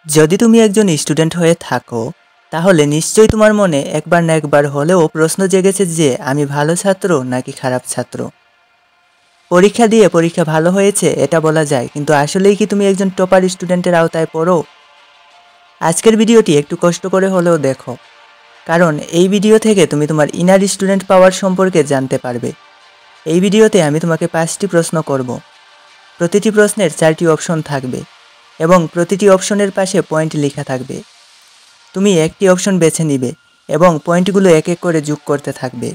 যদি তুমি একজন স্টুডেন্ট হয়ে থাকো তাহলে নিশ্চয়ই তোমার মনে একবার না একবার হলেও প্রশ্ন জেগেছে যে আমি ভালো ছাত্র নাকি খারাপ ছাত্র। পরীক্ষা দিয়ে পরীক্ষা ভালো হয়েছে এটা বলা যায়, কিন্তু আসলেই কি তুমি একজন টপার স্টুডেন্টের আওতায় পড়ো? আজকের ভিডিওটি একটু কষ্ট করে হলেও দেখো, কারণ এই ভিডিও থেকে তুমি তোমার ইনার স্টুডেন্ট পাওয়ার সম্পর্কে জানতে পারবে। এই ভিডিওতে আমি তোমাকে 5টি প্রশ্ন করব। প্রতিটি প্রশ্নের 4টি অপশন থাকবে এবং প্রতিটি অপশনের পাশে পয়েন্ট লেখা থাকবে। তুমি একটি অপশন বেছে নিবে এবং পয়েন্টগুলো এক এক করে যোগ করতে থাকবে।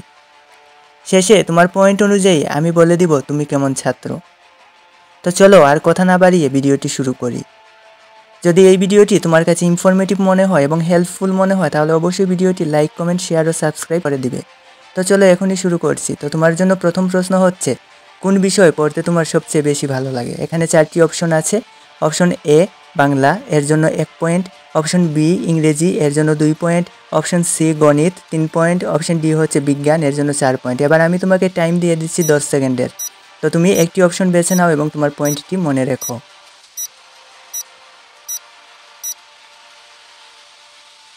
শেষে তোমার পয়েন্ট অনুযায়ী আমি বলে দিব তুমি কেমন ছাত্র। তো চলো আর কথা না বাড়িয়ে ভিডিওটি শুরু করি। যদি এই ভিডিওটি তোমার কাছে ইনফরমেটিভ মনে হয় এবং হেল্পফুল মনে হয় তাহলে অবশ্যই ভিডিওটি লাইক, কমেন্ট, শেয়ার ও সাবস্ক্রাইব করে দিবে। তো চলো এখনই শুরু করছি। তো তোমার জন্য প্রথম প্রশ্ন হচ্ছে, কোন বিষয় পড়তে তোমার সবচেয়ে বেশি ভালো লাগে? এখানে 4টি অপশন আছে। অপশন এ বাংলা, এর জন্য 1 পয়েন্ট। অপশন বি ইংরেজি, এর জন্য 2 পয়েন্ট। অপশন সি গণিত, 3 পয়েন্ট। অপশন ডি হচ্ছে বিজ্ঞান, এর জন্য 4 পয়েন্ট। এবার আমি তোমাকে টাইম দিয়ে দিচ্ছি 10 সেকেন্ডের। তো তুমি একটি অপশন বেছে নাও এবং তোমার পয়েন্টটি মনে রেখো।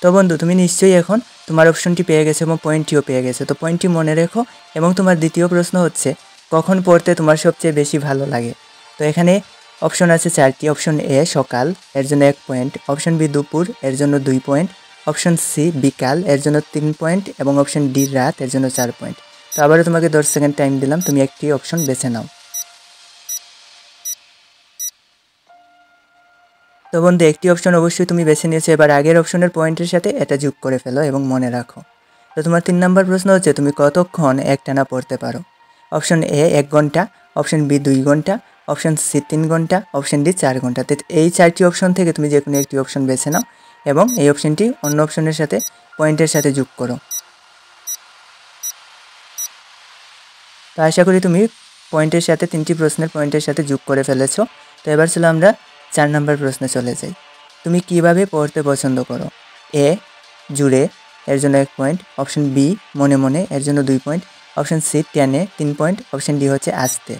তো বন্ধু, তুমি নিশ্চয়ই এখন তোমার অপশনটি পেয়ে গেছো এবং পয়েন্টটিও পেয়ে গেছো। তো পয়েন্টটি মনে রেখো। এবং তোমার দ্বিতীয় প্রশ্ন হচ্ছে, কখন পড়তে তোমার সবচেয়ে বেশি ভালো লাগে? তো এখানে অপশন আছে 4টি। অপশন এ সকাল, এর জন্য 1 পয়েন্ট। অপশন বি দুপুর, এর জন্য 2 পয়েন্ট। অপশন সি বিকাল, এর জন্য 3 পয়েন্ট এবং অপশন ডি রাত, এর জন্য 4 পয়েন্ট। তো আবারও তোমাকে 10 সেকেন্ড টাইম দিলাম, তুমি একটি অপশন বেছে নাও। তো বন্ধু, একটি অপশন অবশ্যই তুমি বেছে নিয়েছো। এবার আগের অপশনের পয়েন্টের সাথে এটা যোগ করে ফেলো এবং মনে রাখো। তো তোমার 3 নম্বর প্রশ্ন হচ্ছে, তুমি কতক্ষণ একটানা পড়তে পারো? অপশন এ 1 ঘন্টা, অপশন বি 2 ঘন্টা, অপশন সি 3 ঘন্টা, অপশন ডি 4 ঘন্টা। তো এই 4টি অপশন থেকে তুমি যে কোনো একটি অপশন বেছে নাও এবং এই অপশনটি অন্য অপশনের সাথে পয়েন্টের সাথে যোগ করো। তো আশা করি তুমি পয়েন্টের সাথে 3টি প্রশ্নের পয়েন্টের সাথে যোগ করে ফেলেছো। তো এবার চলো আমরা 4 নম্বর প্রশ্নে চলে যাই। তুমি কিভাবে পড়তে পছন্দ করো? এ জুড়ে, এর জন্য 1 পয়েন্ট। অপশন বি মনে মনে, এর জন্য 2 পয়েন্ট। অপশন সি টেনে, 3 পয়েন্ট। অপশন ডি হচ্ছে আস্তে।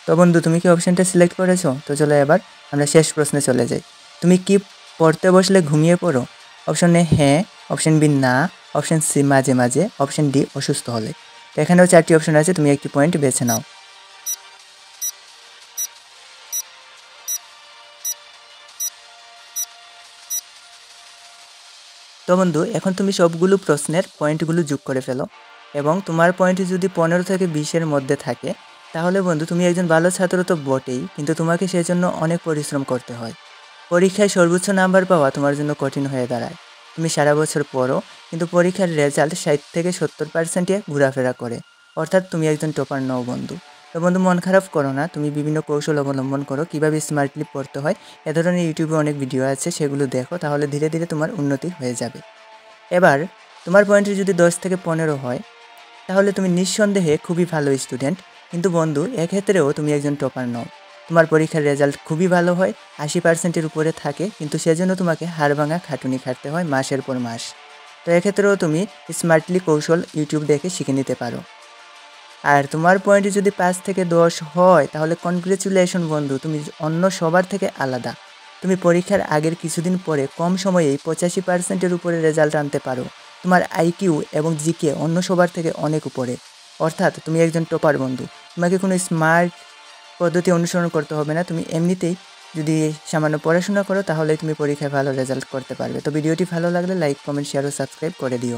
তো বন্ধু, তুমি কি অপশনটা সিলেক্ট করেছো? তো চলো এবার আমরা শেষ প্রশ্নে চলে যাই। তুমি কি পড়তে বসলে ঘুমিয়ে পড়ো? অপশন এ হ্যাঁ, অপশন বি না, অপশন সি মাঝে মাঝে, অপশন ডি অসুস্থ হলে। তো এখানেও 4টি অপশন আছে, তুমি একটি পয়েন্ট বেছে নাও। তো বন্ধু, এখন তুমি সবগুলো প্রশ্নের পয়েন্টগুলো যোগ করে ফেলো এবং তোমার পয়েন্ট যদি 15 থেকে 20-এর মধ্যে থাকে তাহলে বন্ধু তুমি একজন ভালো ছাত্র তো বটেই, কিন্তু তোমাকে সেজন্য অনেক পরিশ্রম করতে হয়। পরীক্ষায় সর্বোচ্চ নাম্বার পাওয়া তোমার জন্য কঠিন হয়ে দাঁড়ায়। তুমি সারা বছর পড়ো কিন্তু পরীক্ষার রেজাল্ট 60 থেকে 70%-এ ঘোরাফেরা করে, অর্থাৎ তুমি একজন টপার নও বন্ধু। তো বন্ধু, মন খারাপ করো না, তুমি বিভিন্ন কৌশল অবলম্বন করো কীভাবে স্মার্টলি পড়তে হয়। এ ধরনের ইউটিউবে অনেক ভিডিও আছে, সেগুলো দেখো, তাহলে ধীরে ধীরে তোমার উন্নতি হয়ে যাবে। এবার তোমার পয়েন্ট যদি 10 থেকে 15 হয় তাহলে তুমি নিঃসন্দেহে খুবই ভালো স্টুডেন্ট, কিন্তু বন্ধু এক্ষেত্রেও তুমি একজন টপার নও। তোমার পরীক্ষার রেজাল্ট খুবই ভালো হয়, 80%-এর উপরে থাকে, কিন্তু সেজন্য তোমাকে হাড়ভাঙা খাটুনি খাটতে হয় মাসের পর মাস। তো এক্ষেত্রেও তুমি স্মার্টলি কৌশল ইউটিউব দেখে শিখে নিতে পারো। আর তোমার পয়েন্ট যদি 5 থেকে 10 হয় তাহলে কনগ্রেচুলেশন বন্ধু, তুমি অন্য সবার থেকে আলাদা। তুমি পরীক্ষার আগের কিছুদিন পরে কম সময়েই 85%-এর উপরে রেজাল্ট আনতে পারো। তোমার আইকিউ এবং জিকে অন্য সবার থেকে অনেক উপরে, অর্থাৎ তুমি একজন টপার বন্ধু। তোমাকে কোনো স্মার্ট পদ্ধতি অনুসরণ করতে হবে না, তুমি এমনিতেই যদি সামান্য পড়াশোনা করো তাহলে তুমি পরীক্ষায় ভালো রেজাল্ট করতে পারবে। তো ভিডিওটি ভালো লাগলে লাইক, কমেন্ট, শেয়ার ও সাবস্ক্রাইব করে দিও।